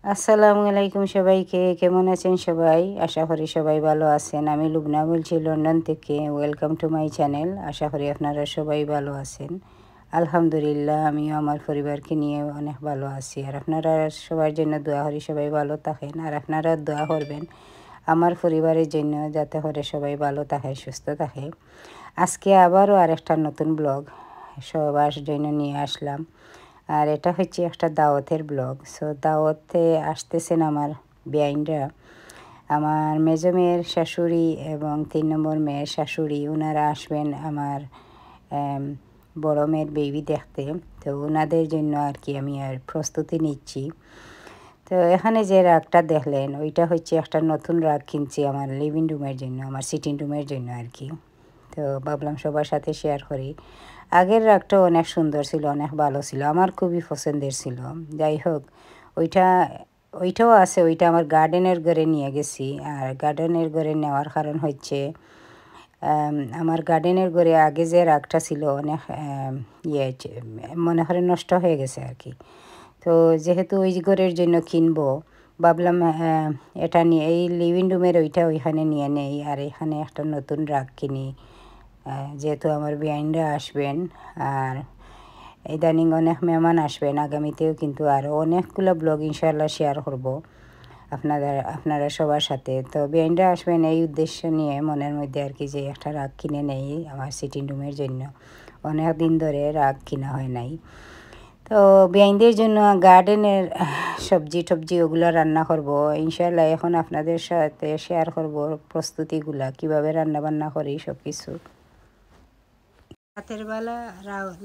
আসসালামু আলাইকুম সবাইকে, কেমন আছেন সবাই? আশা করি সবাই ভালো আছেন। আমি লুবনা বলছি লন্ডন থেকে। Welcome to my channel. আশা করি আপনারা সবাই ভালো আছেন। আলহামদুলিল্লাহ, আমিও আমার পরিবারকে নিয়ে অনেক ভালো আছি। আর আপনারা সবার জন্য দোয়া করি সবাই ভালো থাকেন। আর আপনারা দোয়া করবেন আমার পরিবারের জন্য, যাতে করে সবাই ভালো থাকে, সুস্থ থাকে। আজকে আবারও আরেকটা নতুন ব্লগ সবার জন্য নিয়ে আসলাম। আর এটা হচ্ছে একটা দাওয়াতের ব্লগ। সো দাওয়াতে আসতেছেন আমার বেআইনরা, আমার মেজো মেয়ের শাশুড়ি এবং 3 নম্বর মেয়ের শাশুড়ি। ওনারা আসবেন আমার বড় মেয়ের বেবি দেখতে। তো ওনাদের জন্য আর কি আমি আর প্রস্তুতি নিচ্ছি। তো এখানে যে রাগটা দেখলেন, ওইটা হচ্ছে একটা নতুন রাগ কিনছি আমার লিভিং রুমের জন্য, আমার সিটিং রুমের জন্য আর কি। তো ভাবলাম সবার সাথে শেয়ার করি। আগের রাগটা অনেক সুন্দর ছিল, অনেক ভালো ছিল, আমার খুবই পছন্দের ছিল। যাই হোক, ওইটাও আছে, ওইটা আমার গার্ডেনের ঘরে নিয়ে গেছি। আর গার্ডেনের ঘরে নেওয়ার কারণ হচ্ছে আমার গার্ডেনের ঘরে আগে যে রাগটা ছিল অনেক মনে হয় নষ্ট হয়ে গেছে আর কি। তো যেহেতু ওই ঘরের জন্য কিনবো, ভাবলাম এটা নিয়ে এই লিভিং রুমের ওইটা ওইখানে নিয়ে নেই, আর এখানে একটা নতুন রাগ কিনি। যেহেতু আমার বেআইনরা আসবেন আর ইদানিং অনেক মেহমান আসবেন আগামীতেও, কিন্তু আরও অনেকগুলো ব্লগ ইনশাআল্লাহ শেয়ার করব আপনারা সবার সাথে। তো বেআইনরা আসবেন এই উদ্দেশ্য নিয়ে মনের মধ্যে আর কি, যে একটা রাগ কিনে নেই আমার সিটিং রুমের জন্য। অনেক দিন ধরে রাগ কিনা হয় নাই। তো বেআইনদের জন্য গার্ডেনের সবজি টবজি ওগুলো রান্না করব ইনশাআল্লাহ। এখন আপনাদের সাথে শেয়ার করব প্রস্তুতিগুলা, কীভাবে রান্না বান্না করি সব কিছু। রাতের বেলা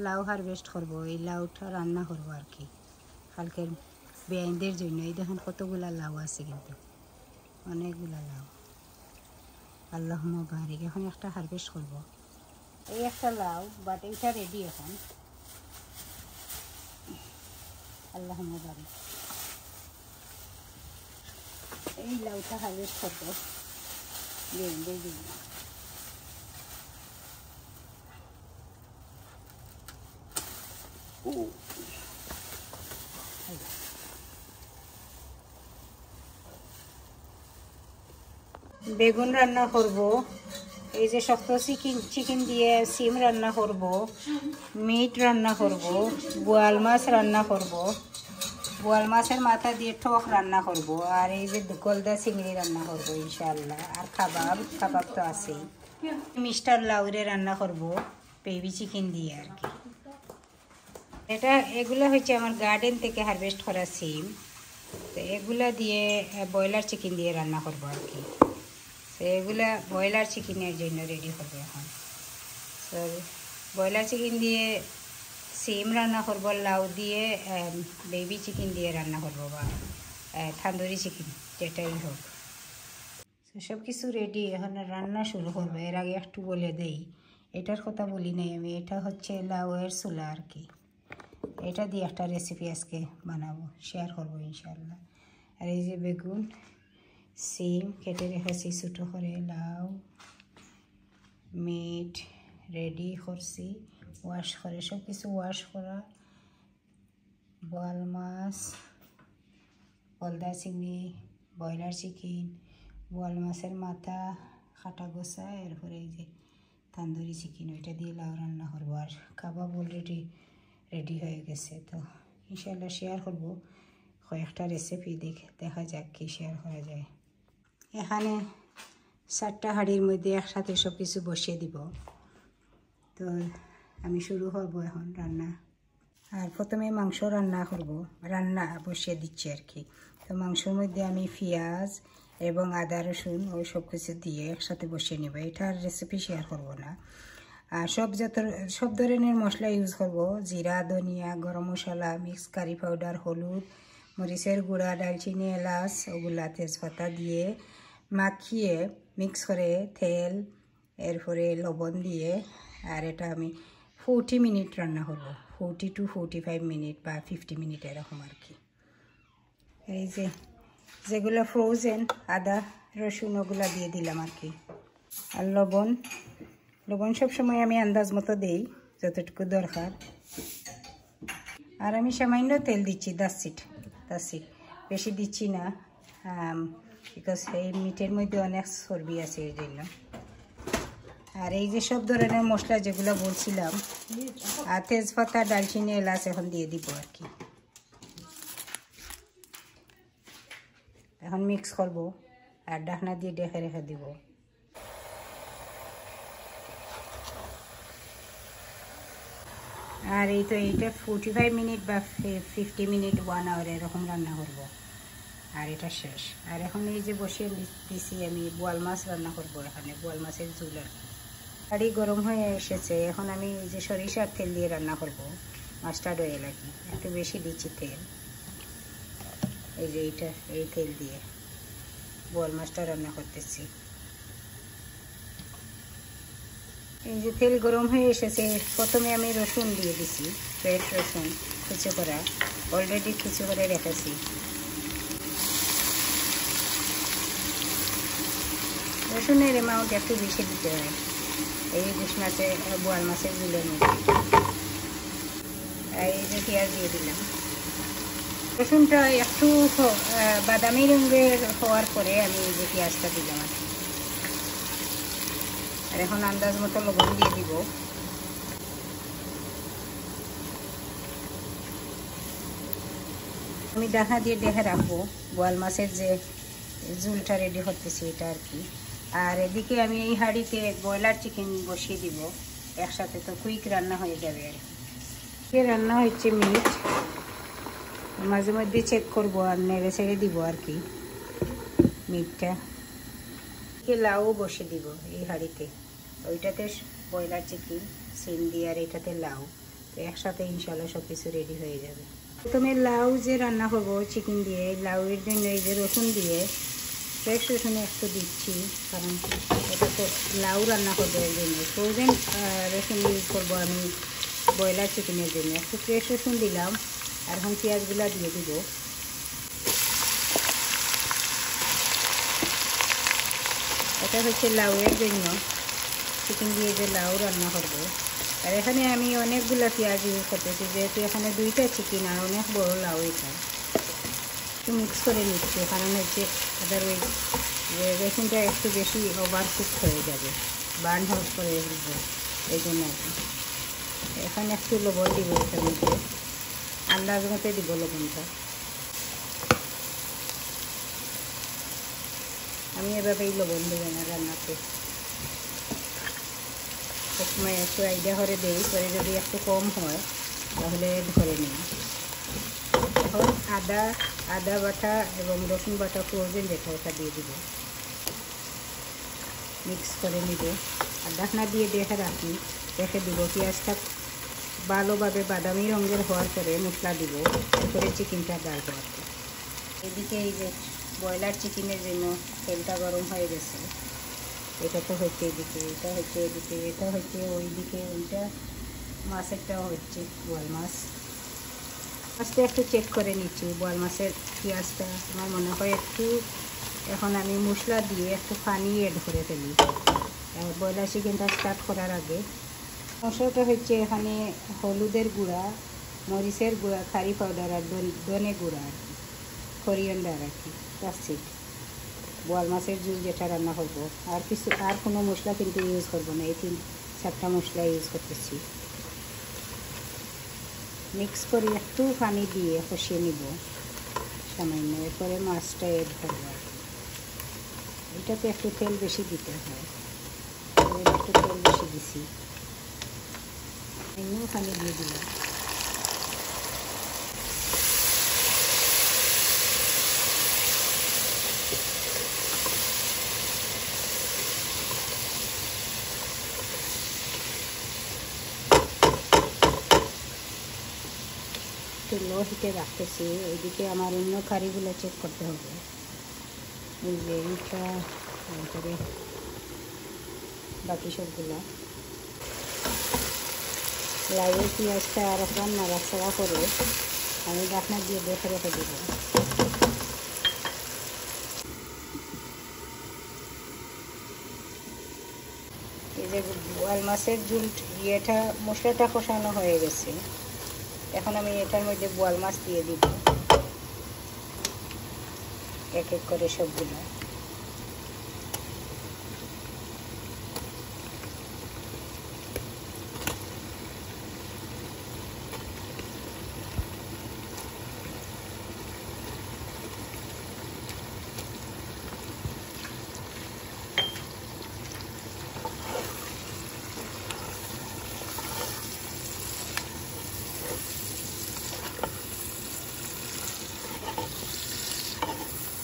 লাউ হারভেস্ট করবো, এই লাউটা রান্না করবো আর কি কালকের বেআইনদের জন্য। এই দেখেন কতগুলা লাউ আছে, কিন্তু অনেকগুলা লাউ। আল্লাহুম্মা বারিক। এখন একটা হারভেস্ট করবো, এই একটা লাউ, বাট এইটা রেডি এখন। আল্লাহুম্মা বারিক। এই লাউটা হারভেস্ট করবো বেআইনদের জন্য। বেগুন রান্না করব, এই যে শক্ত চিকেন দিয়ে সিম রান্না করব, মিট রান্না করব, বোয়াল মাছ রান্না করব, বোয়াল মাছের মাথা দিয়ে টক রান্না করব, আর এই যে গলদা চিংড়ি রান্না করব ইনশাআল্লাহ। আর কাবাব তো আছেই। মিস্টার লাউরে রান্না করব বেবি চিকেন দিয়ে আর কি। এগুলো হচ্ছে আমার গার্ডেন থেকে হারভেস্ট করা সিম। তো এগুলা দিয়ে ব্রয়লার চিকেন দিয়ে রান্না করবো আর কি। তো এগুলা ব্রয়লার চিকেনের জন্য রেডি করবো এখন। তো ব্রয়লার চিকেন দিয়ে সিম রান্না করবো, লাউ দিয়ে বেবি চিকেন দিয়ে রান্না করবো, বা থান্দুরি চিকেন, যেটাই হোক। তো সব কিছু রেডি, এখন রান্না শুরু করবো। এর আগে একটু বলে দেই, এটার কথা বলি নাই আমি। এটা হচ্ছে লাউয়ের চুলা আর কি। এটা দিয়ে একটা রেসিপি আজকে বানাবো, শেয়ার করবো ইনশাআল্লাহ। আর এই যে বেগুন, সিম কেটে রেখেছি ছোটো করে, লাউ, মিট রেডি করছি, ওয়াশ করে, সব কিছু ওয়াশ করা, বোয়াল মাছ, গলদা চিংড়ি, ব্রয়লার চিকেন, বোয়াল মাছের মাথা কাটা গোছা, এরপরে এই যে তান্দুরি চিকেন, ওইটা দিয়ে লাউ রান্না করবো। আর কাবাব অলরেডি রেডি হয়ে গেছে। তো ইনশাআল্লাহ শেয়ার করবো কয়েকটা রেসিপি, দেখা যাক কি শেয়ার করা যায়। এখানে 4টা হাঁড়ির মধ্যে একসাথে সব কিছু বসিয়ে দিব। তো আমি শুরু করবো এখন রান্না। আর প্রথমে মাংস রান্না বসিয়ে দিচ্ছি আর কি। তো মাংসের মধ্যে আমি পেঁয়াজ এবং আদা রসুন ওই সব কিছু দিয়ে একসাথে বসিয়ে নেব। এটার রেসিপি শেয়ার করব না। আর সব ধরনের মশলা ইউজ করব, জিরা, ধনিয়া, গরম মশলা, মিক্স কারি পাউডার, হলুদ, মরিচের গুঁড়া, দালচিনি, এলাচ, ওগুলা তেজপাতা দিয়ে মাখিয়ে মিক্স করে তেল, এরপরে লবণ দিয়ে, আর এটা আমি 40 মিনিট রান্না করব, 40 to 45 মিনিট বা 50 মিনিট এরকম আর কি। এই যে যেগুলো ফ্রোজেন আদা রসুন ওগুলা দিয়ে দিলাম আর কি। আর লবণ সবসময় আমি আন্দাজ মতো দেই, যতটুকু দরকার। আর আমি সামান্য তেল দিচ্ছি, 10 সিট। বেশি দিচ্ছি না, বিকজ এই মিটের মধ্যে অনেক চর্বি আছে এই জন্য। আর এই যে সব ধরনের মশলা যেগুলো বলছিলাম, আর তেজপাতা, ডালচিনি, এলাচ এখন দিয়ে দিব আর কি। এখন মিক্স করব আর ঢাকনা দিয়ে ঢেকে রেখে দিব। আর এই তো এইটা 45 মিনিট বা 50 মিনিট 1 আওয়ার এরকম রান্না করব। আর এটা শেষ। আর এখন এই যে বসিয়ে দিছি আমি বোয়াল মাছ রান্না করব। এখানে বোয়াল মাছের ঝোল আর কি। হাঁড়ি গরম হয়ে এসেছে, এখন আমি এই যে সরিষার তেল দিয়ে রান্না করব, মাস্টার্ড অয়েল আর কি। একটু বেশি দিচ্ছি তেল। এই যে এইটা, এই তেল দিয়ে বোয়াল মাছটা রান্না করতেছি। এই যে তেল গরম হয়ে এসেছে, প্রথমে আমি রসুন দিয়ে দিছি, ফ্রেশ রসুন কুচি করা, অলরেডি কুচি করে রেখেছি। রসুনের অ্যামাউন্ট একটু বেশি দিতে হয় এই ইলিশ মাছে, বোয়াল মাছের ঝোলের মধ্যে। এই যে পেঁয়াজ দিয়ে দিলাম। রসুনটা একটু বাদামি রঙের হওয়ার পরে আমি এই যে পেঁয়াজটা দিলাম আর কি। আর এখন আন্দাজ মতো লবণ দিয়ে দিব। আমি ঢাকা দিয়ে ঢেকে রাখবো, বোয়াল মাছের যে ঝোলটা রেডি করতেছি এটা আর কি। আর এদিকে আমি এই হাঁড়িতে ব্রয়লার চিকেন বসিয়ে দিব একসাথে, তো কুইক রান্না হয়ে যাবে আর কি। রান্না হচ্ছে মিট, মাঝে মধ্যে চেক করবো আর নেড়ে ছেড়ে দিব আর কি মিটটা। লাউ বসিয়ে দিব এই হাঁড়িতে, ওইটাতে ব্রয়লার চিকেন সিম দিয়ে আর এটাতে লাউ, তো একসাথে ইনশাল্লাহ সব কিছু রেডি হয়ে যাবে। প্রথমে লাউ যে রান্না করবো চিকেন দিয়ে, লাউয়ের জন্য এই যে রসুন দিয়ে ফ্রেশ রসুন একটু দিচ্ছি, কারণ এটা তো লাউ রান্না করবো এই জন্য। ফ্রোজেন রসুন ইউজ করবো আমি ব্রয়লার চিকেনের জন্য। একটু ফ্রেশ রসুন দিলাম, আর এখন পেঁয়াজগুলো দিয়ে দিব। এটা হচ্ছে লাউয়ের জন্য, চিকেন দিয়ে যে লাউ রান্না করবো। আর এখানে আমি অনেকগুলো পেঁয়াজ ইউজ করতেছি, যেহেতু এখানে 2টা চিকেন আর অনেক বড় লাউ। এটা একটু মিক্স করে নিচ্ছি, কারণ হচ্ছে আদারওয়াইজ যে রসুনটা একটু বেশি ওভার কুক হয়ে যাবে, বার্ন হাউস করে দিব এই জন্য আর কি। এখানে একটু লবণ দিব, এটার মধ্যে আন্দাজ মতো দিব লবণটা। আমি এভাবেই লবণ দেবো না রান্নাতে, সবসময় একটু আইডিয়া করে দেই, পরে যদি একটু কম হয় তাহলে ধরে নিই। এখন আদা বাটা এবং রসুন বাটা ফ্রোজেন যেটা ওটা দিয়ে দিব, মিক্স করে নিব। আর ঢাকনা দিয়ে রেখে দিব। পেঁয়াজটা ভালোভাবে বাদামি রঙের হওয়ার পরে মশলা দিব, এরপরে চিকেনটা ডালবো আর কি। এদিকে এই যে ব্রয়লার চিকেনের জন্য তেলটা গরম হয়ে গেছে। এটা তো হচ্ছে এদিকে, এটা হচ্ছে এদিকে, এটা হচ্ছে ওইদিকে, ওইটা মাছেরটাও হচ্ছে বোয়াল মাছ। মাছটা একটু চেক করে নিচ্ছি, বোয়াল মাছের পেঁয়াজটা আমার মনে হয় একটু, এখন আমি মশলা দিয়ে একটু পানি এড করে ফেলি ব্রয়লার চিকেনটা স্টার্ট করার আগে। মশলাটা হচ্ছে এখানে হলুদের গুঁড়া, মরিচের গুঁড়া, কারি পাউডার আর ধনে গুঁড়া আর কি, কোরিয়ান্ডার আর কি, প্লাস্টিক। বোয়াল মাছের ঝোল যেটা রান্না করবো, আর কোনো মশলা কিন্তু ইউজ করবো না, এই 3-4টা মশলা ইউজ করতেছি। মিক্স করে একটু পানি দিয়ে কষিয়ে নিব সামান্য, এরপরে মাছটা এড করবো। এটাতে একটু তেল বেশি দিতে হয়, একটু তেল বেশি দিছি, এমনিও পানি দিয়ে দিলাম। একটু লো হিটে রাখতেছি। ওইদিকে আমার অন্য কারিগুলো চেক করতে হবে। এই যে এইটা, তারপরে বাকি সবগুলো লাউয়ের পেঁয়াজটা আর এখন নাড়াচাড়া করে আমি ঢাকনা দিয়ে রেখে দেব। এই যে বোয়াল মাছের ঝোল ইয়েটা মশলাটা কষানো হয়ে গেছে, এখন আমি এটার মধ্যে বোয়াল মাছ দিয়ে দিব। এক এক করে সবগুলো।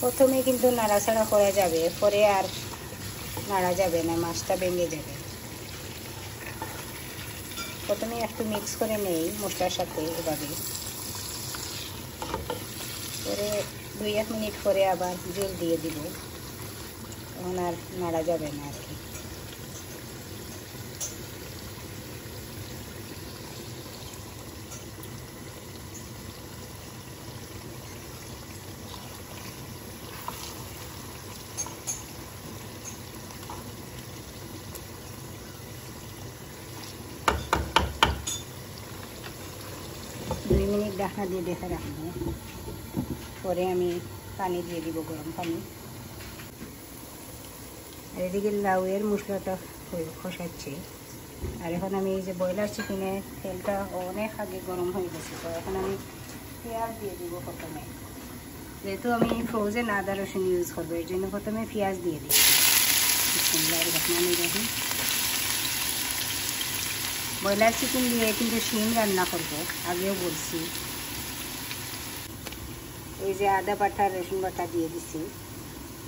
প্রথমে কিন্তু নাড়াচাড়া করা যাবে, পরে আর নাড়া যাবে না, মাছটা ভেঙে যাবে। প্রথমে একটু মিক্স করে নেই মশলার সাথে এভাবে, পরে 2-1 মিনিট পরে আবার জল দিয়ে দিব, তখন আর নাড়া যাবে না আর কি। ঢাকনা দিয়ে দেখে রাখবো, পরে আমি পানি দিয়ে দিব, গরম পানি। আর এদিকে লাউয়ের মশলাটা কষাচ্ছি। আর এখন আমি এই যে ব্রয়লার চিকেনের তেলটা অনেক আগে গরম হয়ে গেছে, তো এখন আমি পেঁয়াজ দিয়ে দিব প্রথমে। যেহেতু আমি ফ্রোজেন আদা রসুন ইউজ করবো, এর জন্য প্রথমে পেঁয়াজ দিয়ে দিচ্ছি। দেখুন, ব্রয়লার চিকেন দিয়ে কিন্তু শিম রান্না করবো, আগেও বলছি। এই যে আদা বাটা রসুন বাটা দিয়ে দিছি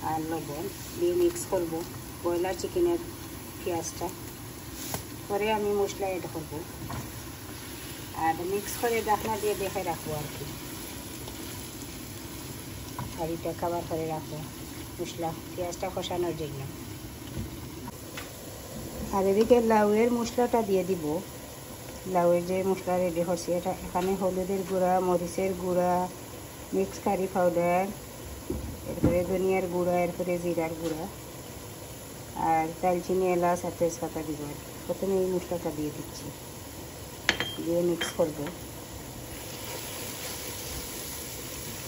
আর লবণ দিয়ে মিক্স করব ব্রয়লার চিকেনের পেঁয়াজটা, পরে আমি মশলা অ্যাড করব আর মিক্স করে ঢাকনা দিয়ে দেখে রাখবো আর কি। আর এটা খাবার করে রাখবো মশলা পেঁয়াজটা কষানোর জন্য। আর এদিকে লাউয়ের মশলাটা দিয়ে দিব। লাউয়ের যে মশলা রেডি করছি, এটা এখানে হলুদের গুঁড়া, মরিচের গুঁড়া, মিক্স কারি পাউডার, এরপরে ধনিয়ার গুঁড়া, এরপরে জিরার গুঁড়া আর দালচিনি, এলাচ আর তেজপাতা দিব। প্রথমে এই মশলাটা দিয়ে দিচ্ছি, দিয়ে মিক্স করব।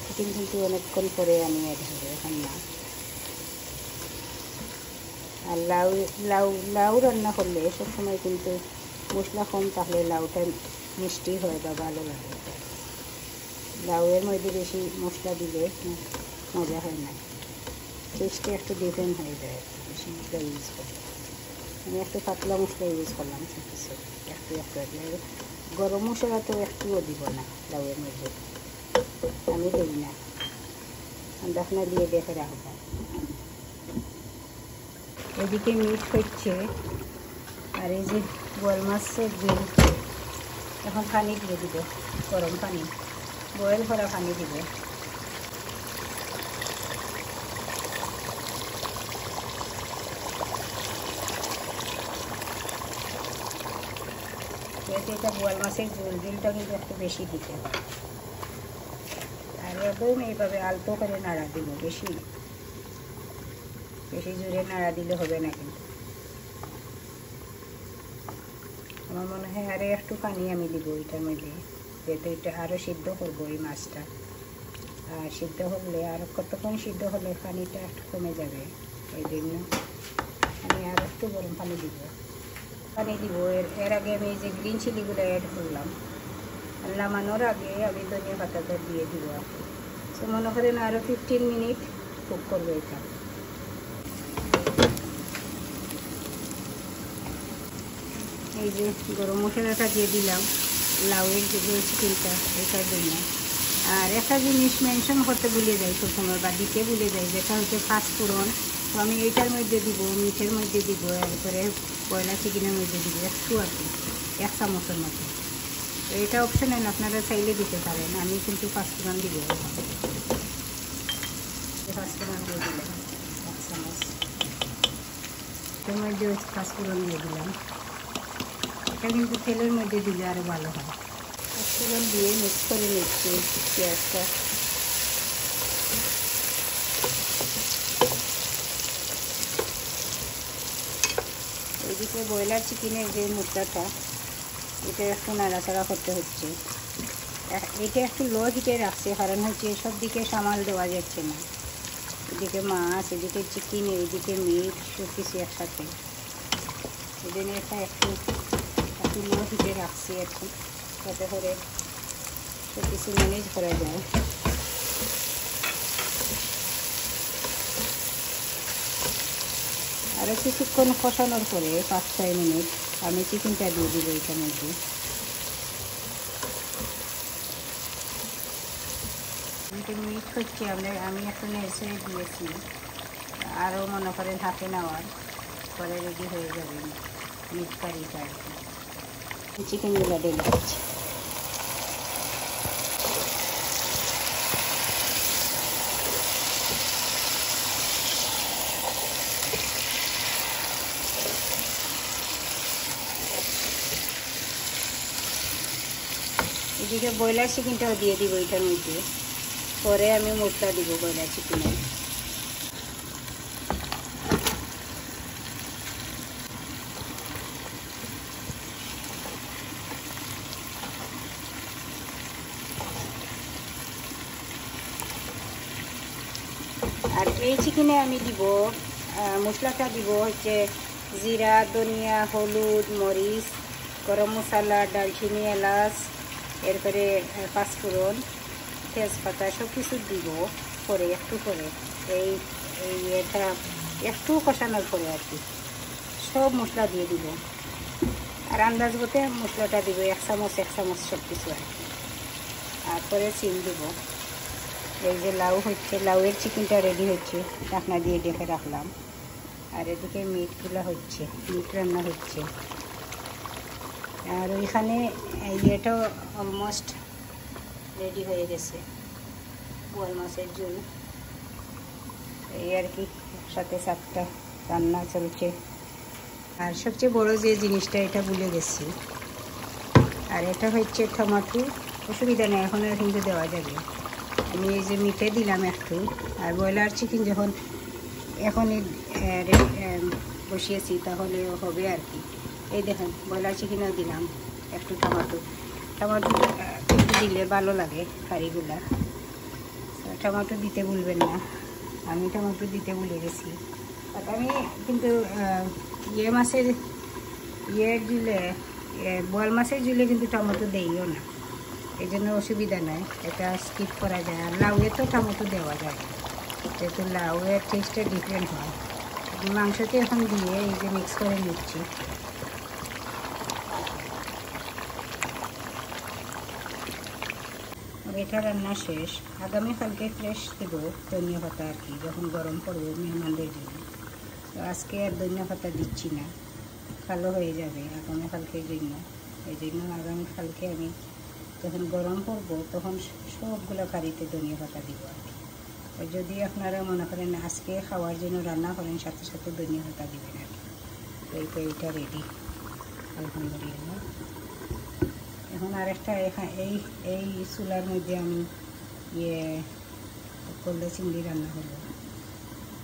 চিকেন কিন্তু অনেকক্ষণ পরে আমি অ্যাড হবে, এখন না। আর লাউ রান্না করলে সবসময় কিন্তু মশলা কম থাকলে লাউটা মিষ্টি হয় বা ভালো লাগে। লাউয়ের মধ্যে বেশি মশলা দিলে মজা হয় না, টেস্টে একটু ডিফারেন্ট হয়ে যায়। বেশি মশলা ইউজ করলে আমি একটু পাতলা মশলা ইউজ করলাম, কিছু একটু গরম মশলা তো একটুও দিব না লাউয়ের মধ্যে, আমি দিই না। ঢাকনা দিয়ে দেখে রাখবো। এদিকে মিট হচ্ছে আর এই যে বোয়াল মাছের ঝোল, এখন পানি দিয়ে দিব, গরম পানি, বয়েল করা পানি দিব। এটা বোয়াল মাছের ঝোলটা কিন্তু একটু বেশি দিতে হয়। আর একদম এইভাবে আলতো করে নাড়া দিব, বেশি জোরে নাড়া দিলে হবে না কিন্তু। আমার মনে হয় আরও একটু পানি আমি দিব এটার মধ্যে, যেহেতু এটা আরও সিদ্ধ করবো এই মাছটা। আর সিদ্ধ হলে আর কতক্ষণ সিদ্ধ হলে পানিটা একটু কমে যাবে, এই জন্য আমি আর একটু গরম পানি দিব। এর আগে আমি এই যে গ্রিন চিলিগুলো অ্যাড করলাম, আর নামানোর আগে আমি ধনিয়া পাতাটা দিয়ে দিব আর কি। তো মনে করেন আরও 15 মিনিট কুক করবো এটা। এই যে গরম মশলাটা দিয়ে দিলাম লাউয়ের যে চিকেনটা, এটার জন্য। আর একটা জিনিস মেনশন করতে ভুলে যাই সবসময়, বা দিতে ভুলে যাই, যেটা হচ্ছে পাঁচফোড়ন। তো আমি এইটার মধ্যে দিব, মিঠের মধ্যে দিব, এরপরে ব্রয়লার চিকেনের মধ্যে দিব একটু আর কি, 1 চামচের মতো। তো এটা অপশনাল, আপনারা চাইলে দিতে পারেন। আমি কিন্তু পাঁচফোড়ন দিব, পাঁচফোড়ন দিয়ে দিলাম 1 চামচ, এর মধ্যে পাঁচফোড়ন দিয়ে দিলাম। এটা কিন্তু তেলের মধ্যে দিলে আরও ভালো হয়। পাঁচফোড়ন দিয়ে মিক্স করে নিচ্ছি পেঁয়াজটা। এদিকে ব্রয়লার চিকেনের যে মশলাটা, এটা একটু নাড়াচাড়া করতে হচ্ছে। এটা একটু লো হিটে রাখছে, কারণ হচ্ছে সব দিকে সামাল দেওয়া যাচ্ছে না। এদিকে মাছ, এদিকে চিকেন, এদিকে মিট, সব কিছু একসাথে। এই জন্য এটা একটু লো হিটে রাখছি আর কি, যাতে করে সব কিছু ম্যানেজ করা যায়। আরও কিছুক্ষণ কষানোর পরে 5-6 মিনিট আমি চিকেনটা দিয়ে দিব এটার মধ্যে। মিট হচ্ছে আমি একটা নেড়ে দিয়েছি, আরও মনে করেন হাফে নেওয়ার পরে রেডি হয়ে যাবে মিট কারিটা আর কি। চিকেনগুলো ঢেলে দিচ্ছি। এদিকে ব্রয়লার চিকেনটাও দিয়ে দিব এটার মধ্যে, পরে আমি মশলা দিব ব্রয়লার চিকেনে। আর এই চিকেনে আমি দিব মশলাটা দিব হচ্ছে জিরা, ধনিয়া, হলুদ, মরিচ, গরম মশলা, দারচিনি, এলাচ, এরপরে পাঁচফোড়ন, তেজপাতা সব কিছু দিব পরে একটু করে এটা একটু কষানোর পরে আর কি সব মশলা দিয়ে দিব। আর আন্দাজ মতে মশলাটা দিব 1 চামচ সব কিছু আর কি। আর পরে চিনি দিব। এই যে লাউ হচ্ছে, লাউয়ের চিকেনটা রেডি হচ্ছে, ঢাকনা দিয়ে ঢেকে রাখলাম। আর এদিকে মিটগুলো হচ্ছে, মিট রান্না হচ্ছে। আর ওইখানে ইয়েটাও অলমোস্ট রেডি হয়ে গেছে, বোয়াল মাছের ঝোল। এই আর কি, সাথে 7টা রান্না চলছে। আর সবচেয়ে বড় যে জিনিসটা, এটা ভুলে গেছি, আর এটা হচ্ছে টমেটো। অসুবিধা নেই, এখন আর কিন্তু দেওয়া যাবে। আমি এই যে মিটে দিলাম একটু, আর ব্রয়লার চিকেন যখন এখন বসিয়েছি তাহলে হবে আর কি। এই দেখেন ব্রয়লার চিকেনও দিলাম একটু টমেটো একটু দিলে ভালো লাগে কারিগুলা। টমেটো দিতে ভুলবেন না, আমি টমেটো দিতে ভুলে গেছি। আর আমি কিন্তু মাছের ঝুলে, বোয়াল মাছের ঝুলে কিন্তু টমেটো দেইও না, এই জন্য অসুবিধা নয়, এটা স্কিপ করা যায়। আর লাউয়ে তো টমেটো দেওয়া যায়, যেহেতু লাউয়ের টেস্টটা ডিফারেন্ট হয়। মাংসতে এখন দিয়ে এই যে মিক্স করে নিচ্ছি। এটা রান্না শেষ। আগামীকালকে ফ্রেশ দেব ধনিয়া পাতা আর কি, যখন গরম পড়বে মেহমানদের জন্য। তো আজকে আর ধনিয়া পাতা দিচ্ছি না, কালো হয়ে যাবে আগামীকালকের জন্য। এই জন্য আগামীকালকে আমি যখন গরম পড়বো তখন সবগুলো কারিতে ধনিয়া পাতা দিব আর কি। যদি আপনারা মনে করেন আজকে খাওয়ার জন্য রান্না করেন, সাথে সাথে ধনিয়া পাতা দিবেন আর কি। এইটা রেডি আলহামদুলিল্লাহ। এখন আরেকটা এই চুলার মধ্যে আমি করলে চিংড়ি রান্না করবো।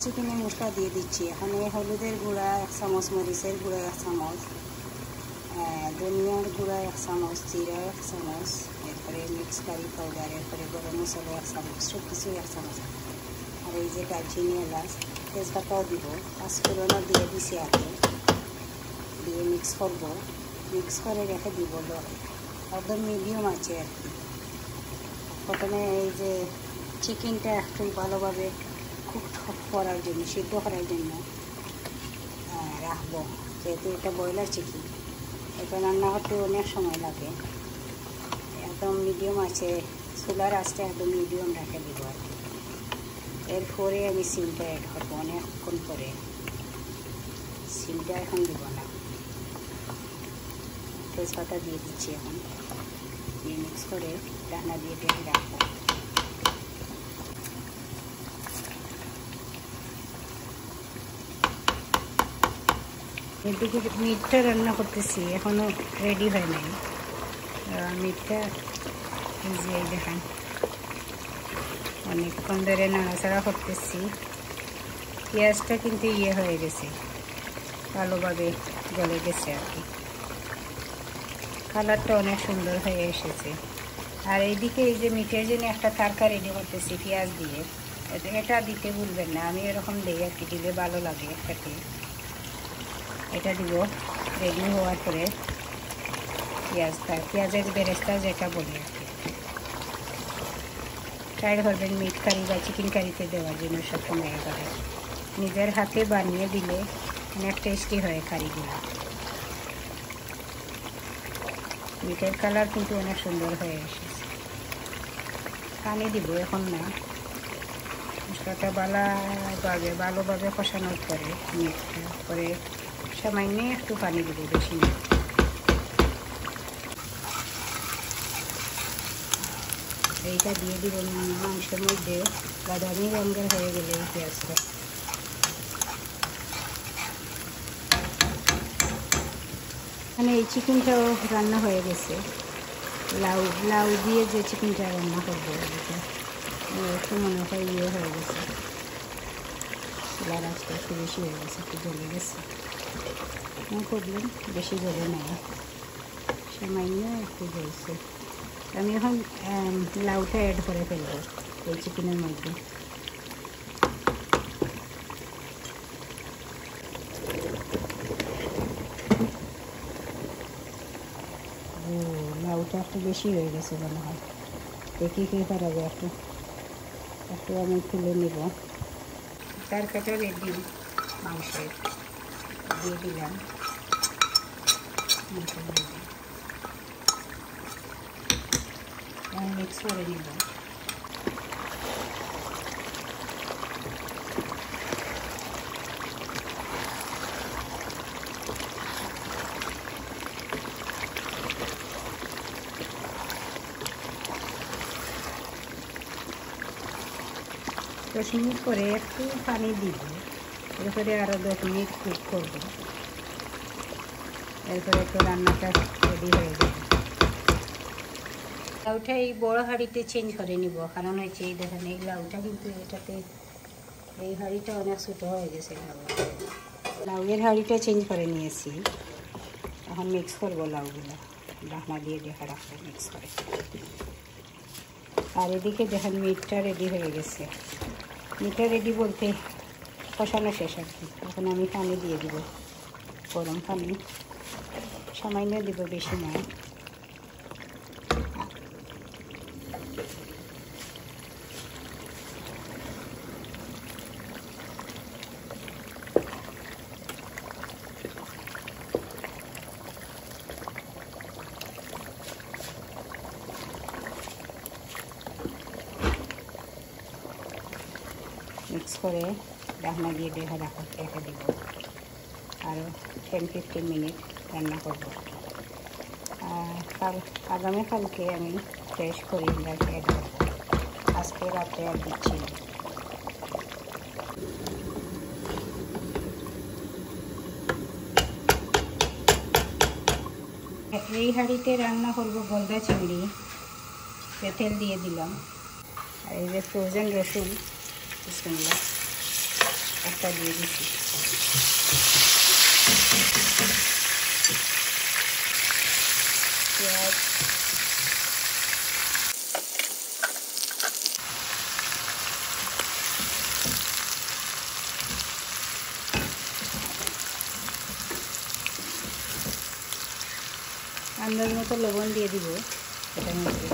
চিকেনের মশলা দিয়ে দিচ্ছি। এখন হলুদের গুঁড়া 1 চামচ, মরিচের গুঁড়া 1 চামচ, ধনিয়ার গুঁড়া 1 চামচ, জিরা 1 চামচ, এরপরে মিক্স কারি পাউডার, এরপরে গরম মশলা 1 চামচ, সব কিছু 1 চামচ। আর এই যে দারচিনি, এলাচ, তেজপাতাও দিব, পাঁচফোড়নও দিয়ে দিছি আগে, দিয়ে মিক্স করবো। মিক্স করে রেখে দিব একদম মিডিয়াম আছে আর কি। প্রথমে এই যে চিকেনটা একটু ভালোভাবে কুক করার জন্য, সিদ্ধ করার জন্য রাখবো, যেহেতু এটা ব্রয়লার চিকেন, এটা রান্না করতে অনেক সময় লাগে। একদম মিডিয়াম আছে, চুলার আঁচটা একদম মিডিয়াম রেখে দিব আর কি। এরপরে আমি সিমটা অ্যাড করবো অনেকক্ষণ পরে, সিমটা এখন দিব না। তেজপাতা দিয়ে দিচ্ছি এখন, দিয়ে মিক্স করে ঢাকনা দিয়ে ঢেকে রাখবো। এদিকে মিটটা রান্না করতেছি, এখনও রেডি হয় নাই। মিটটা এই যে দেখেন অনেকক্ষণ ধরে নাড়াচাড়া করতেছি। পেঁয়াজটা কিন্তু হয়ে গেছে, ভালোভাবে গলে গেছে আর কি। কালারটা অনেক সুন্দর হয়ে এসেছে। আর এইদিকে এই যে মিটের জন্য একটা তরকা রেডি করতেছি পেঁয়াজ দিয়ে। এটা দিতে ভুলবেন না, আমি এরকম দিই আর কি, দিলে ভালো লাগে খেতে। এটা দিব রেডি হওয়ার পরে পেঁয়াজের বেরেস্তা যেটা বলি আর কি। ট্রাই করবেন মিট কারি বা চিকেন কারিতে দেওয়ার জন্য সবসময় এবারে নিজের হাতে বানিয়ে দিলে অনেক টেস্টি হয় কারিগুলো। মিটের কালার কিন্তু অনেক সুন্দর হয়ে এসেছে। পানি দিব এখন না, মশলাটা ভালোভাবে কষানোর পরে মিটটা পরে সামান্য একটু পানি দিব, বেশি না। এইটা দিয়ে দিব মাংসের মধ্যে, বাদামি রঙের হয়ে গেলে এই পেঁয়াজটা। মানে এই চিকেনটাও রান্না হয়ে গেছে, লাউ দিয়ে যে চিকেনটা রান্না করবো এটা একটু মনে হয় হয়ে গেছে, চুলার আঁচটা একটু বেশি হয়ে গেছে, একটু জ্বলে গেছে। নো প্রবলেম, বেশি জ্বলে নেই, সামান্য একটু জ্বলছে। আমি এখন লাউটা অ্যাড করে ফেলবো এই চিকেনের মধ্যে। লাউটা একটু বেশি হয়ে গেছে মনে হয়, দেখি কী করা যায়। একটু আমি তুলে নেব। তরকারিটা রেডি, মাংসের দিয়ে দিলাম মিক্স করে নিব। दस मिनट पर एक पानी दी एरपर और 10 मिनट कुक करब एरपर एक रान्नाटा रेडी हो जाए। लाउटा ये बड़ हाड़ीते चेंज कर निब कारण हे देखें ये लाउटा क्योंकि ये हाड़ीटा अनेक छोटो हो गए। लाउर हाड़ीटा चेंज कर नहीं मिक्स करब लाउगुला ढाकना दिए ढेके रखब मिक्स कर। और एदिके देखें मीटटा रेडी हो गए। मीटा रेडी बोलते कषानो शेष এখন আমি পানি দিয়ে দিব, গরম পানি সামান্য দিব, বেশি না। मिक्स করে ঢাকনা দিয়ে রেখে দিব আর 10-15 মিনিট রান্না করব। আগামীকালকে আমি ফ্রেশ করে এটাকে অ্যাড করব, আজকে রাতে আর দিচ্ছি না। এই হাঁড়িতে রান্না করব গলদা চিংড়ি, তেল দিয়ে দিলাম। আর এই যে ফ্রোজেন রসুন বিসমিল্লাহ একটা দিয়ে দিচ্ছি। পেঁয়াজ আন্দাজ মতো লবণ দিয়ে দিব এটার মধ্যে।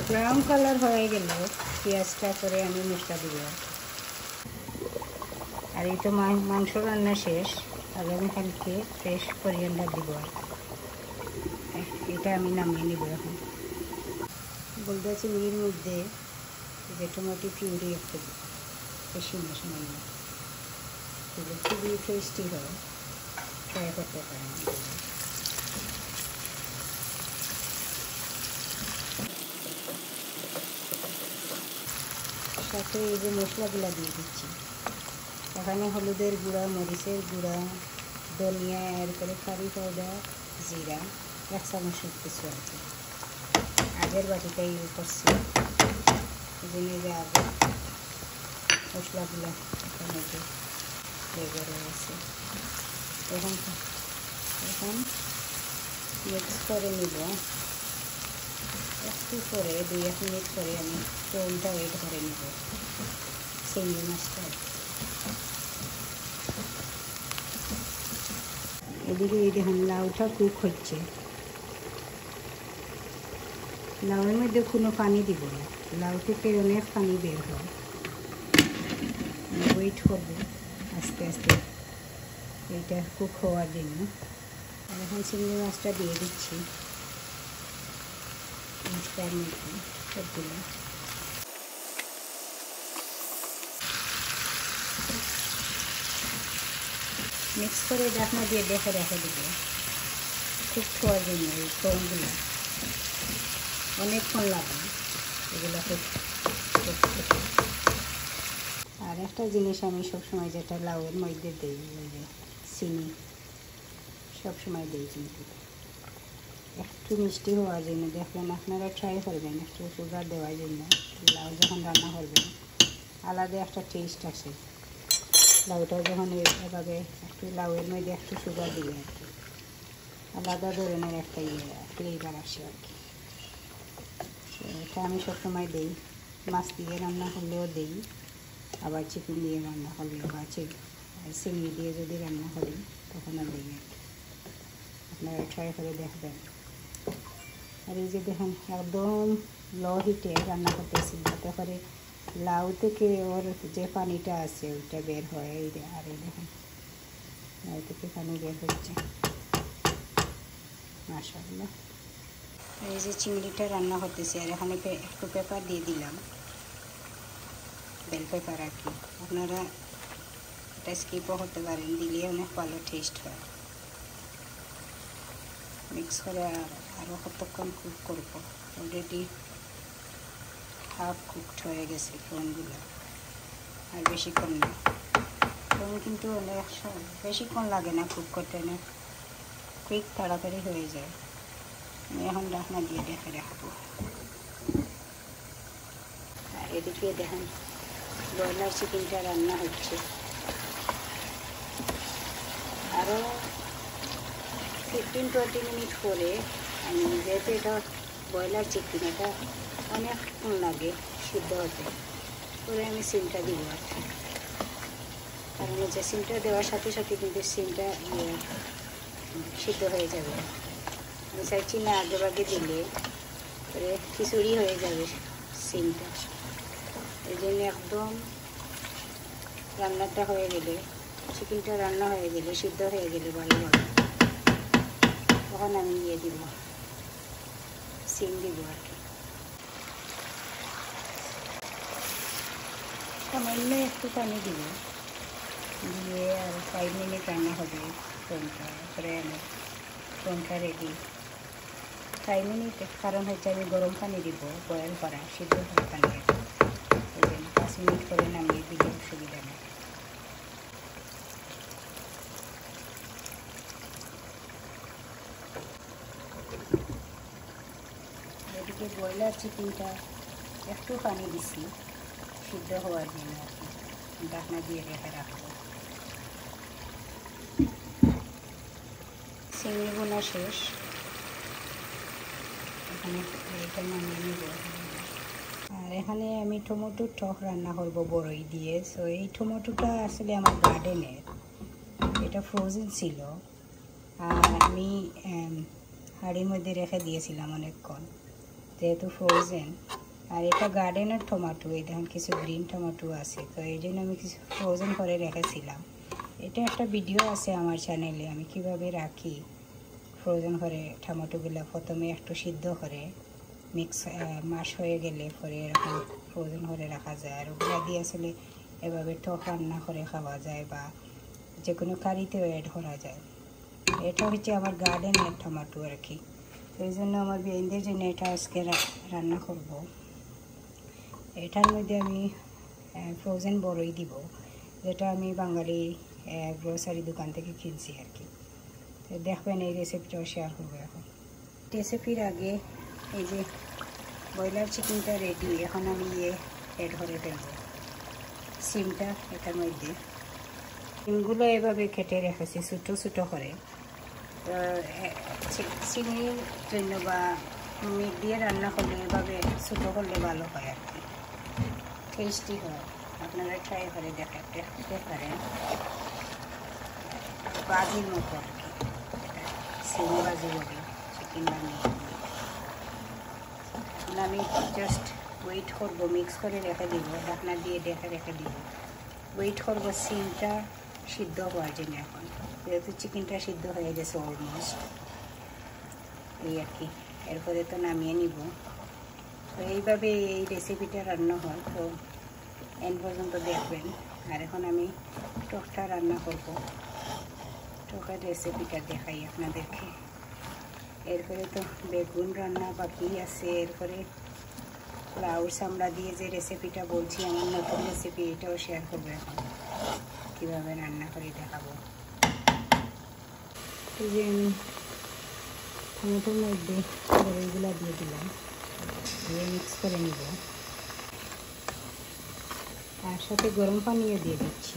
ব্রাউন কালার হয়ে গেল পেঁয়াজটা করে আমি মশলা দিব। আর এই তো মাংস রান্না শেষ, আগামীকালকে ফ্রেশ করিয়েন্ডার দিব। আর এটা আমি নামিয়ে নিব এখন। গলদা চিংড়ির মধ্যে যে টমেটো পিউরি একটু বেশি না সামান্য, খুবই টেস্টি হয়, ট্রাই করতে পারেন। সাথে এই যে মশলাগুলো দিয়ে দিচ্ছি, এখানে হলুদের গুঁড়া, মরিচের গুঁড়া, ধনিয়া, এরপরে কারি পাউডার, জিরা, 1 চামচ কিছু আর কি। আগের বাটিটা ইউজ করছি, এই জন্য যে আগে মশলাগুলো এখানে যে ফ্লেভার হয়ে গেছে। এখন এখন মিক্স করে নিব। একটু পরে 2-1 মিনিট পরে আমি ফোনটা এড করে নিব চিংড়ি মাছটা। এদিকে এই দেখুন লাউটা কুক হচ্ছে। লাউয়ের মধ্যে কোনো পানি দিব না, লাউ থেকে অনেক পানি বের হয়। ওয়েট করবো আস্তে আস্তে এটা কুক হওয়ার জন্য। এখন চিংড়ি মাছটা দিয়ে দিচ্ছি মাছটার মধ্যে সবগুলো। মিক্স করে ঢাকনা দিয়ে রেখে দেবো কুক হওয়ার জন্য। এই ফোনগুলো অনেকক্ষণ লাগে এগুলো কুক। আর একটা জিনিস আমি সবসময় যেটা লাউয়ের মধ্যে দিই, ওই যে চিনি সবসময় দিই, কিন্তু একটু মিষ্টি হওয়ার জন্য। দেখবেন আপনারা ট্রাই করবেন একটু সুগার দেওয়ার জন্য। লাউ যখন রান্না করবেন আলাদা একটা টেস্ট আসে। লাউটা যখন এভাবে একটু লাউয়ের মধ্যে একটু সুগার দিলে আর কি আলাদা ধরনের একটা ফ্লেভার আসে আর কি। এটা আমি সবসময় দিই, মাছ দিয়ে রান্না করলেও দিই, আবার চিকেন দিয়ে রান্না করলে বা চিংড়ি দিয়ে যদি রান্না করি তখনও দিই আর কি। আপনারা ট্রাই করে দেখবেন। আর এই যে দেখেন একদম লো হিটে রান্না করতেছি, যাতে করে লাউ থেকে ওর যে পানিটা আছে ওইটা বের হয়। এই আর এই দেখেন লাউ থেকে পানি বের হচ্ছে মাশাআল্লাহ। এই যে চিংড়িটা রান্না করতেছি, আর এখানে একটু পেপার দিয়ে দিলাম, বেল পেপার আর কি। আপনারা এটা স্কিপও করতে পারেন, দিলে অনেক ভালো টেস্ট হয়। মিক্স করে আরও কতক্ষণ কুক করব। অলরেডি হাফ কুকড হয়ে গেছে ফোনগুলো, আর বেশিক্ষণ না। ফোন কিন্তু অনেক বেশিক্ষণ লাগে না কুক করতে, অনেক কুইক তাড়াতাড়ি হয়ে যায়। আমি এখন ঢাকনা দিয়ে ঢেকে রাখবো। আর এদিকে দেখেন ব্রয়লার চিকেনটা রান্না হচ্ছে। আরও 15-20 মিনিট পরে আমি, যেহেতু এটা ব্রয়লার চিকেন, এটা অনেকক্ষণ লাগে সিদ্ধ হতে, পরে আমি সিমটা দিব আর কি। কারণ যে সিমটা দেওয়ার সাথে সাথে কিন্তু সিমটা সিদ্ধ হয়ে যাবে। আমি চাইছি না আগে ভাগে দিলে পরে খিচুড়ি হয়ে যাবে সিমটা। এই জন্য একদম রান্নাটা হয়ে গেলে, চিকেনটা রান্না হয়ে গেলে, সিদ্ধ হয়ে গেলে ভালোভাবে, তখন আমি দিয়ে দিব সিম দিব আর কি। সামান্য একটু পানি দিব, দিয়ে আর 5 মিনিট রান্না হবে ফোনটা। তারপরে আমি ফোনটা রেডি 5 মিনিট। কারণ হচ্ছে আমি গরম পানি দিব, বয়েল করা সিদ্ধ করা পানি, এই জন্য 5 মিনিট করে নামিয়ে দিলে অসুবিধা নেই। এদিকে ব্রয়লার চিকেনটা একটু পানি দিছি সিদ্ধ হওয়ার জন্য আর কি, ঢাকনা দিয়ে রেখে রাখবো। চিংড়ি বোনা শেষ, এখানে এটা নামিয়ে নিব। আর এখানে আমি টমেটোর টক রান্না করবো বড়ই দিয়ে। সো এই টমেটোটা আসলে আমার গার্ডেনের, এটা ফ্রোজেন ছিল, আর আমি হাঁড়ির মধ্যে রেখে দিয়েছিলাম অনেকক্ষণ, যেহেতু ফ্রোজেন। আর এটা গার্ডেনের টমেটো, এই দেখুন কিছু গ্রিন টমেটো আছে, তো এই জন্য আমি কিছু ফ্রোজেন করে রেখেছিলাম। এটা একটা ভিডিও আছে আমার চ্যানেলে, আমি কিভাবে রাখি ফ্রোজেন করে টমেটোগুলো। প্রথমে একটু সিদ্ধ করে মাস হয়ে গেলে পরে এরকম ফ্রোজেন করে রাখা যায়। আর ওগুলো দিয়ে আসলে এভাবে টক রান্না করে খাওয়া যায়, বা যে কোনো কারিতেও অ্যাড করা যায়। এটা হচ্ছে আমার গার্ডেনের টমেটো আর কি, এই জন্য আমার বিয়েদের জন্য এটা আজকে রান্না করব। এটার মধ্যে আমি ফ্রোজেন বড়ই দিব, যেটা আমি বাঙালি গ্রোসারি দোকান থেকে কিনছি আর কি। তো দেখবেন এই রেসিপিটাও শেয়ার করবো এখন। রেসিপির আগে এই যে ব্রয়লার চিকেনটা রেডি, এখন আমি অ্যাড করে ফেলব সিমটা এটার মধ্যে। সিমগুলো এভাবে কেটে রেখেছি ছোটো ছোটো করে, তো চিংড়ির জন্য বা মিট দিয়ে রান্না করলে এভাবে ছোটো করলে ভালো হয় আর কি, টেস্টি হয়। আপনারা ট্রাই করে দেখতে পারেন। বাজির মতো আর কি, চিংড়ি বাজি বলি, চিকেন বানিয়ে। আমি জাস্ট ওয়েট করবো, মিক্স করে রেখে দিব, ঢাকনা দিয়ে রেখে দিব। ওয়েট করবো সিমটা সিদ্ধ হওয়ার জন্য। এখন যেহেতু চিকেনটা সিদ্ধ হয়ে গেছে অলমোস্ট, এই আর কি। এরপরে তো নামিয়ে নিব। তো এইভাবে এই রেসিপিটা রান্না হয়, তো এন্ড পর্যন্ত দেখবেন। আর এখন আমি টকটা রান্না করব, টকের রেসিপিটা দেখাই আপনাদেরকে। এরপরে তো বেগুন রান্না বাকি আছে। এরপরে লাউ চামড়া দিয়ে যে রেসিপিটা বলছি, আমার নতুন রেসিপি, এটাও শেয়ার করবো। এখন কীভাবে রান্না করে দেখাবো। এই যে আমি টমেটোর মধ্যে বড়িগুলো দিয়ে দিলাম, দিয়ে মিক্স করে নিব। তার সাথে গরম পানিও দিয়ে দিচ্ছি।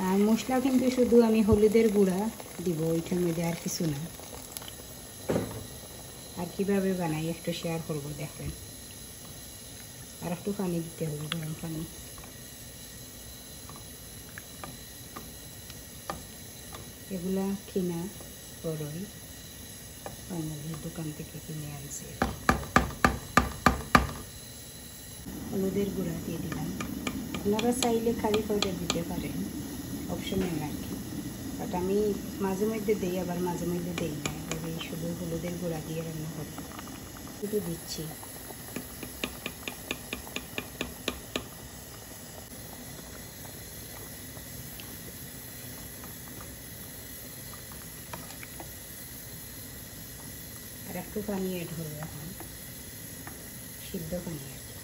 আর মশলা কিন্তু শুধু আমি হলুদের গুঁড়া দিব ওইটার মধ্যে, আর কিছু না। আর কীভাবে বানাই একটু শেয়ার করব, দেখবেন। আর একটু পানি দিতে হবে, গরম পানি। এগুলা কিনা বড়ই, বাঙালি দোকান থেকে কিনে আনছে। হলুদের গুঁড়া দিয়ে দিলাম। আপনারা চাইলে কারি পাউডার দিতে পারেন, অপশনাল আর কি। বাট আমি মাঝে মধ্যে দিই, আবার মাঝে মধ্যে দিই না। এভাবে শুধু হলুদের গুঁড়া দিয়ে রান্না করি। একটু দিচ্ছি। আর একটু পানি অ্যাড করবো এখন, সিদ্ধ পানি আর কি।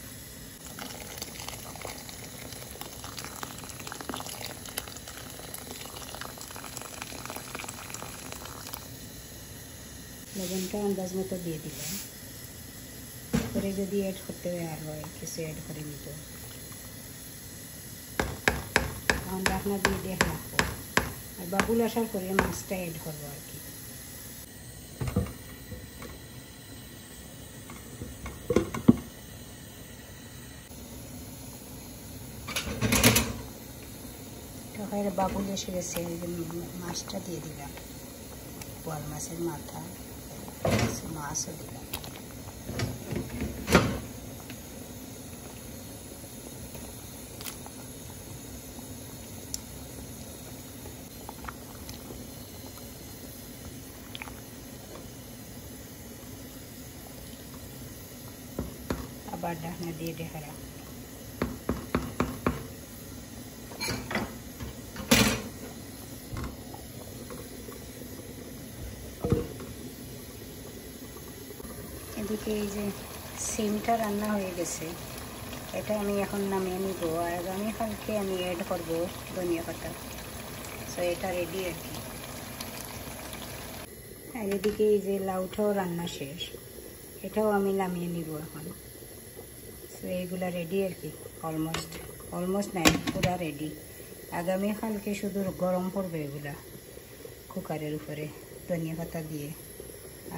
লবণটা আন্দাজ মতো দিয়ে দিলাম। পরে যদি অ্যাড করতে আর হয় কিছু অ্যাড করে নিত। এখন ঢাকনা দিয়ে রাখবো। আর বাবুল আসার পরে মাছটা অ্যাড করবো আর কি। তখন বাবুল এসে গেছে, মাছটা দিয়ে দিলাম। বোয়াল মাছের মাথা, মাছও দিলাম। আবার ঢাকনা দিয়ে ঢেকে রাখবো। এদিকে এই যে সিমটা রান্না হয়ে গেছে, এটা আমি এখন নামিয়ে নিব। আর আগামীকালকে আমি অ্যাড করব ধনিয়া পাতা। সো এটা রেডি আর কি। আর এদিকে এই যে লাউটাও রান্না শেষ, এটাও আমি নামিয়ে নিব এখন। সো এইগুলা রেডি আর কি, অলমোস্ট নাই, পুরা রেডি। আগামীকালকে শুধু গরম পড়বে এগুলা কুকারের উপরে ধনিয়া পাতা দিয়ে।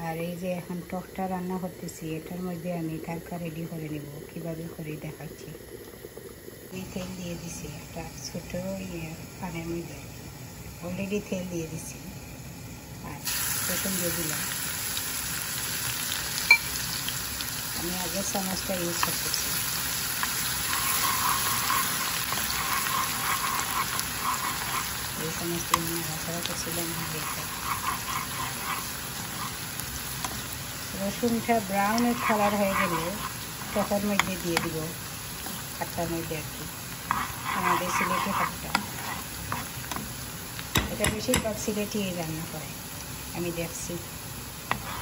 আর এই যে এখন টকটা রান্না করতেছি, এটার মধ্যে আমি তরকা রেডি করে নেব, কীভাবে করে দেখাচ্ছি। এই তেল দিয়ে দিছি একটা ছোটো পানের মধ্যে, অলরেডি তেল দিয়ে দিছি। আর রসুন দিয়ে দিলাম। আমি আগের চামচটা ইউজ করতেছি। এই চামচটি আমি রাখা করছিলাম। রসুনটা ব্রাউনের কালার হয়ে গেলে টকের মধ্যে দিয়ে দিব, খাট্টার মধ্যে আর কি, আমাদের সিলেটি খাট্টা। এটা বেশিরভাগ সিলেটি রান্না করে, আমি দেখছি।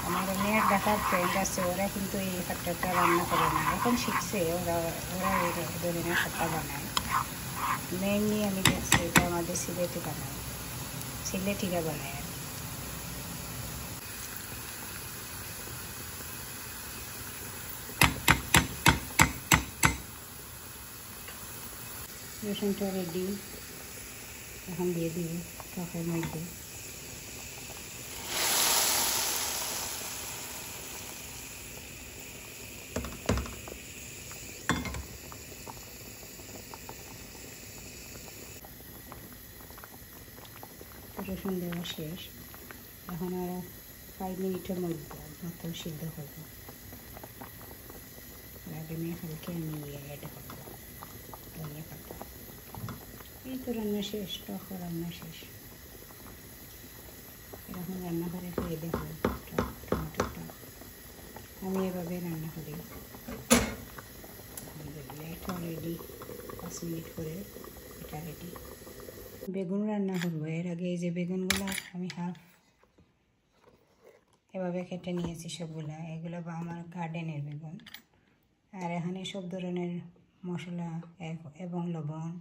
আমার অনেক ঢাকার ফ্রেন্ড আছে, ওরা কিন্তু এই খাট্টাটা রান্না করে না, এখন শিখছে। ওরা এই ধরনের খাট্টা বানায়। মেনলি আমি দেখছি এটা আমাদের সিলেটি বানায়, সিলেটিরা বানায়। রসুনটা রেডি। এখন দিয়ে দিব টকের মধ্যে। রসুন দেওয়া শেষ, এখন আরও 5 মিনিটের মতো সিদ্ধ করবো। আগে আমি হালকা নিয়ে অ্যাড করবো ধনিয়া পাতা। এই তো রান্না শেষ, টক রান্না শেষ। এরকম রান্না করে খেয়ে দেখো টমেটোটা। আমি এভাবে রান্না করি। এটা রেডি, 5 মিনিট করে এটা রেডি। বেগুন রান্না করবো। এর আগে এই যে বেগুনগুলো আমি হাফ এভাবে কেটে নিয়েছি সবগুলা। এগুলো বা আমার গার্ডেনের বেগুন। আর এখানে সব ধরনের মশলা এবং লবণ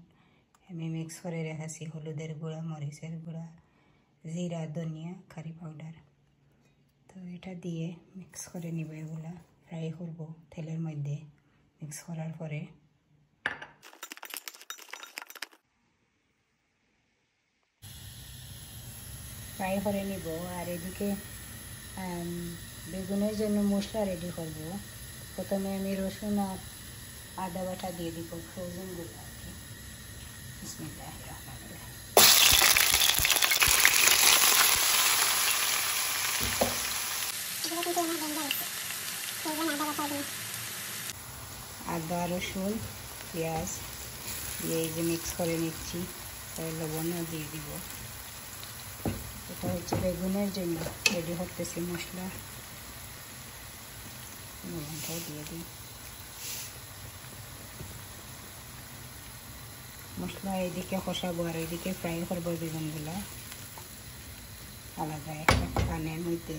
আমি মিক্স করে রেখেছি। হলুদের গুঁড়া, মরিচের গুঁড়া, জিরা, ধনিয়া, কারি পাউডার। তো এটা দিয়ে মিক্স করে নিব। এগুলা ফ্রাই করব তেলের মধ্যে। মিক্স করার পরে ফ্রাই করে নিব। আর এদিকে বেগুনের জন্য মশলা রেডি করব। প্রথমে আমি রসুন আর আদা বাটা দিয়ে দিব, ফ্রোজেনগুলো আর কি। বিসমিল্লাহির রহমানির রহিম। আদা, রসুন, পেঁয়াজ দিয়ে এই যে মিক্স করে নিচ্ছি। লবণও দিয়ে দিব। এটা হচ্ছে বেগুনের জন্য রেডি করতেছি মশলা। লবণটাও দিয়ে দিই। মশলা এদিকে কষাবো আর এদিকে ফ্রাই করবো বেগুনগুলো আলাদা একটা প্যানের মধ্যে।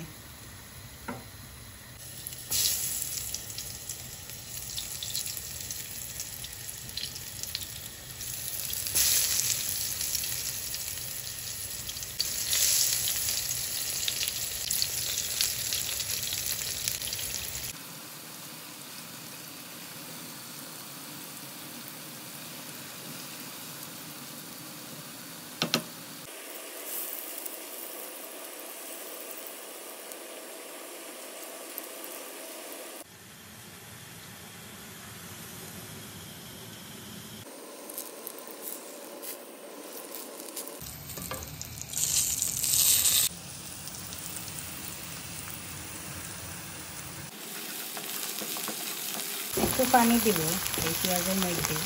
একটু পানি দিব এই পেঁয়াজের মধ্যে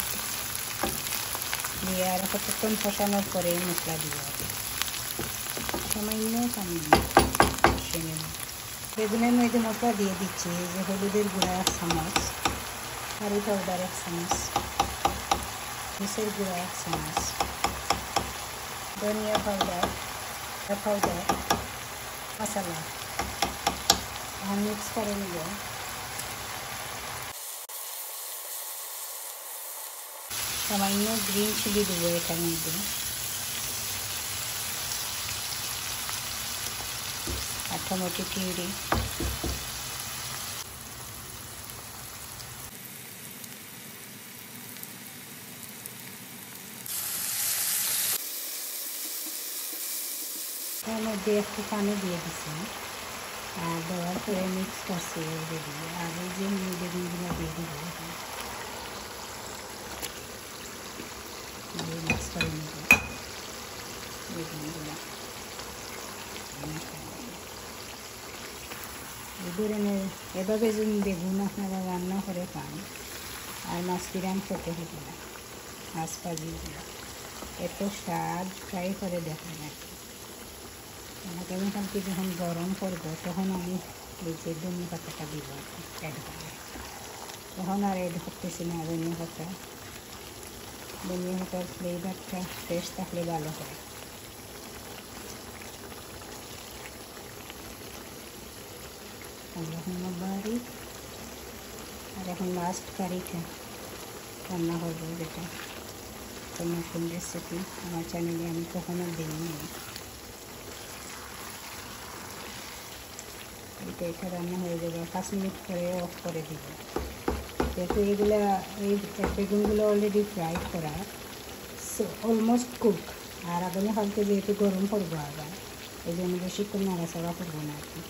দিয়ে আর কতক্ষণ কষানোর পরে মশলা দিব। সামান্য পানি দিয়ে কষিয়ে নেব। বেগুনের মধ্যে মশলা দিয়ে দিচ্ছি। এই যে হলুদের গুঁড়া 1 চামচ, কারি পাউডার 1 চামচ, মরিচের গুঁড়া 1 চামচ, ধনিয়া পাউডার মশলা। এখন মিক্স করে নেব। সামান্য গ্রিন চিলি দেবো এটার মধ্যে, আর টমেটো পিউরি। তার মধ্যে একটু পানি দিয়ে দিচ্ছি আর দেওয়ার পরে মিক্স করছি অলরেডি। আর এই যে বেগুনগুলো দিয়ে দিব, মিক্স করে নেব বেগুনগুলো। এই ধরনের এভাবে যদি বেগুন আপনারা রান্না করে পান আর মাছ পিরান খেতে হবে না। মাছ ভাজিগুলো এত স্বাদ ফ্রাই করে দেখেন আর কি। আগামীকালকে যখন গরম করবো তখন আমি এই যে ধনিয়া পাতাটা দিব আর কি অ্যাড করবো। তখন আর অ্যাড করতেছি না ধনিয়া পাতা। ধনিয়া পাতার ফ্লেভারটা ফ্রেশ থাকলে ভালো হয়। আল্লাহুম্মা বারিক। আর এখন লাস্ট কারিটা রান্না করবো, যেটা তো নতুন রেসিপি আমার চ্যানেলে আমি কখনো দিইনি। এটা রান্না হয়ে যাবে, 5 মিনিট পরে অফ করে দিব। যেহেতু এই বেগুনগুলো অলরেডি ফ্রাই করা, সো অলমোস্ট কুক। আর আগুনে হালকা যেহেতু গরম করবো আবার, এই জন্য বেশিক্ষণ নাড়াচাড়া করবো না আর কি।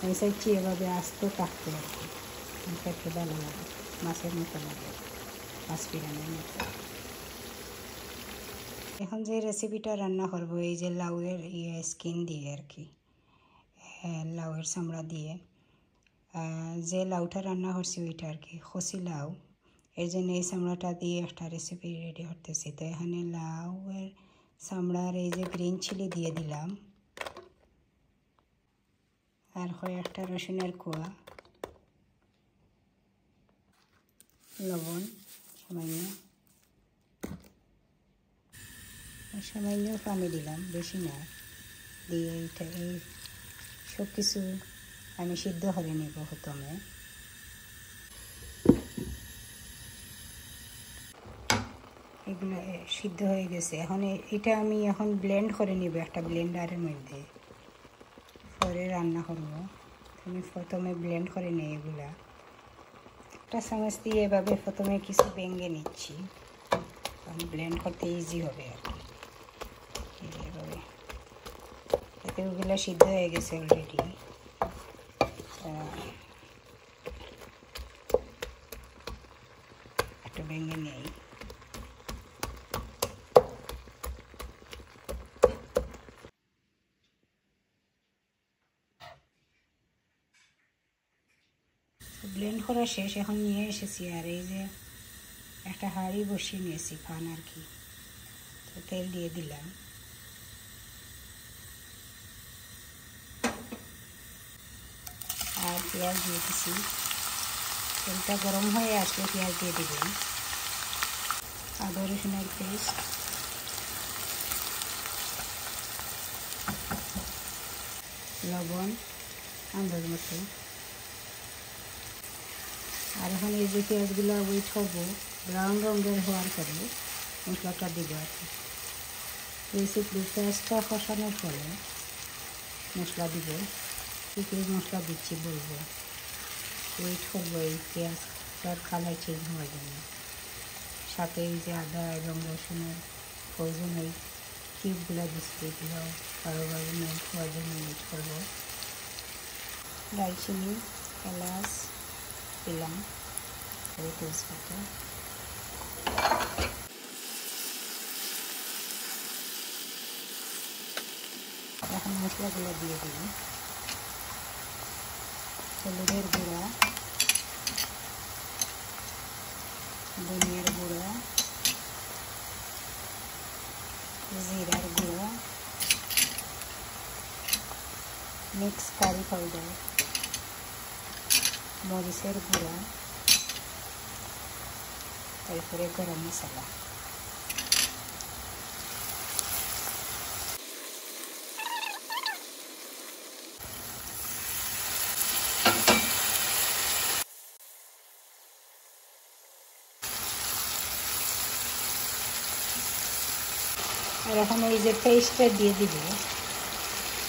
আমি চাইছি এভাবে আস্ত থাকতে আর কি, খেতে ভালো লাগে, মাছের মতো লাগে, মাছ পিরানের মতো। এখন যে রেসিপিটা রান্না করবো এই যে লাউয়ের স্কিন দিয়ে আর কি, লাউয়ের চামড়া দিয়ে, যে লাউটা রান্না করছি ওইটা আর কি খসি লাউ, এই জন্য এই চামড়াটা দিয়ে একটা রেসিপি রেডি করতেছি। তো এখানে লাউয়ের চামড়ার এই যে গ্রিন চিলি দিয়ে দিলাম, আর কয়েকটা রসুনের কোয়া, লবণ সামান্য, সামান্য পানি দিলাম, বেশি না, দিয়ে এইটা এই সব কিছু আমি সিদ্ধ করে নেব প্রথমে। এগুলো সিদ্ধ হয়ে গেছে, এখন এটা আমি এখন ব্লেন্ড করে নিব একটা ব্লেন্ডারের মধ্যে, পরে রান্না করব। আমি প্রথমে ব্লেন্ড করে নিই এগুলা, একটা চামচ দিয়ে এভাবে প্রথমে কিছু ভেঙে নিচ্ছি, ব্লেন্ড করতে ইজি হবে আর কি। এইভাবে এতে ওগুলো সিদ্ধ হয়ে গেছে অলরেডি। একটা ভেঙে নেই, ব্লেন্ড করা শেষ, এখন নিয়ে এসেছি। আর এই যে একটা হাঁড়ি বসিয়ে নিয়েছি পান আর কি, তো তেল দিয়ে দিলাম, আর পেঁয়াজ দিয়ে দিচ্ছি। তেলটা গরম হয়ে আসলে পেঁয়াজ দিয়ে দিবেন, আদা রসুনের পেস্ট, লবণ আন্দাজ মতো। আর এখন এই যে পেঁয়াজগুলো ওয়েট করবো ব্রাউন রঙের হওয়ার পরে মশলাটা দিব আর কি। বেসিকলি পেঁয়াজটা কষানোর পরে মশলা দিব, কী কী মশলা দিচ্ছি বলবো। ওয়েট করবো এই পেঁয়াজটার কালার চেঞ্জ হওয়ার জন্য। সাথে এই যে আদা এবং রসুনের প্রয়োজন ওই কিউবগুলো দিচ্ছি, এগুলো ভালোভাবে মেল্ট হওয়ার জন্য ওয়েট করবো। দারচিনি, এলাচ দিলাম, তেজপাতা, এখন মশলাগুলো দিয়ে দিই। হলুদের গুঁড়া, ধনিয়ার গুঁড়া, জিরার গুঁড়া, মিক্স কারি পাউডার, মরিচের গুঁড়া, তারপরে গরম মশলা। আর এখন এই যে পেস্টটা দিয়ে দিব,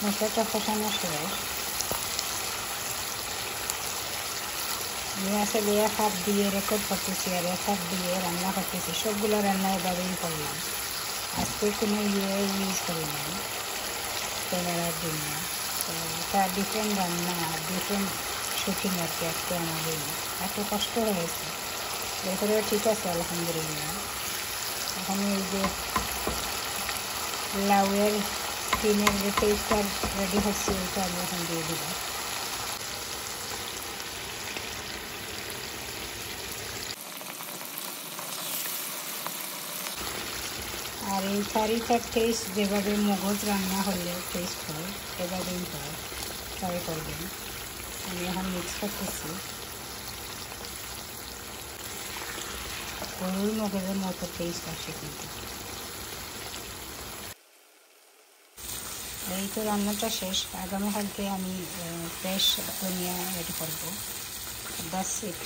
মশলাটা কষানো শেষ। আমি আসলে এক হাত দিয়ে রেকর্ড করতেছি আর এক হাত দিয়ে রান্না করতেছি, সবগুলো রান্না এভাবেই করলাম, আজকে কোনো ইউজ করি নাই ক্যামেরার জন্য। তো এটা ডিফারেন্ট রান্না, ডিফারেন্ট শুটিং আর কি আজকে আমাদের, এত কষ্ট হয়েছে, এরপরেও ঠিক আছে আলহামদুলিল্লাহ। এখন এই যে লাউয়ের স্কিনের যে পেস্টটা রেডি হচ্ছে ওইটা আমি এখন দিয়ে দিব। আর এই কারিটার টেস্ট যেভাবে মগজ রান্না হলে টেস্ট হয় এভাবেই হয়, ট্রাই করবেন। আমি এখন মিক্স করতেছি, গরুর মগজের মতো টেস্ট আসে কিন্তু। এই তো রান্নাটা শেষ, আগামীকালকে আমি ফ্রেশ ধনিয়া রেডি করবো, দ্যাটস ইট।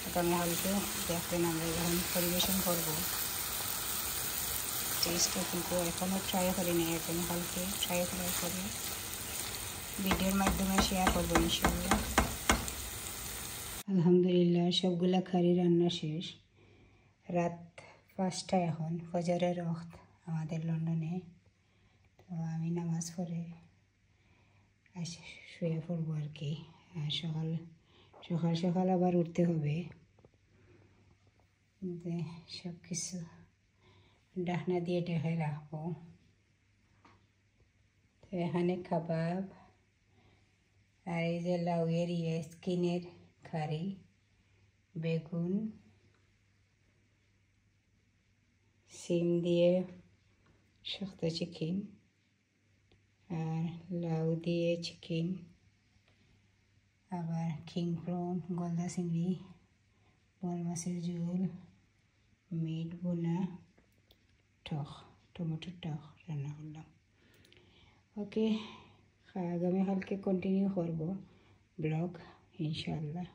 আগামীকালকে দেখবেন আমরা যখন পরিবেশন করবো, টেস্টটা কিন্তু এখনও ট্রাই করিনি, আগামীকালকে ট্রাই করার পরে ভিডিওর মাধ্যমে শেয়ার করবো ইনশাআল্লাহ। আলহামদুলিল্লাহ সবগুলা কারি রান্না শেষ, রাত 5টা, এখন ফজরের ওয়াক্ত। আমাদের লন্ডনে। তো আমি নামাজ পড়ে শুয়ে পড়বো আর কি। সকাল সকাল আবার উঠতে হবে, সব কিছু ঢাকনা দিয়ে ঢেকে রাখবো। তো এখানে কাবাব আর এই যে লাউয়ের স্কিনের কারি, বেগুন, সিম দিয়ে শক্ত চিকেন, আর লাউ দিয়ে চিকেন, আবার কিং প্রন, গলদা চিংড়ি, বোয়াল মাছের ঝোল, মিট বোনা, টমেটোর টক রান্না করলাম। ওকে, আগামীকালকে কন্টিনিউ করব ব্লগ ইনশাআল্লাহ।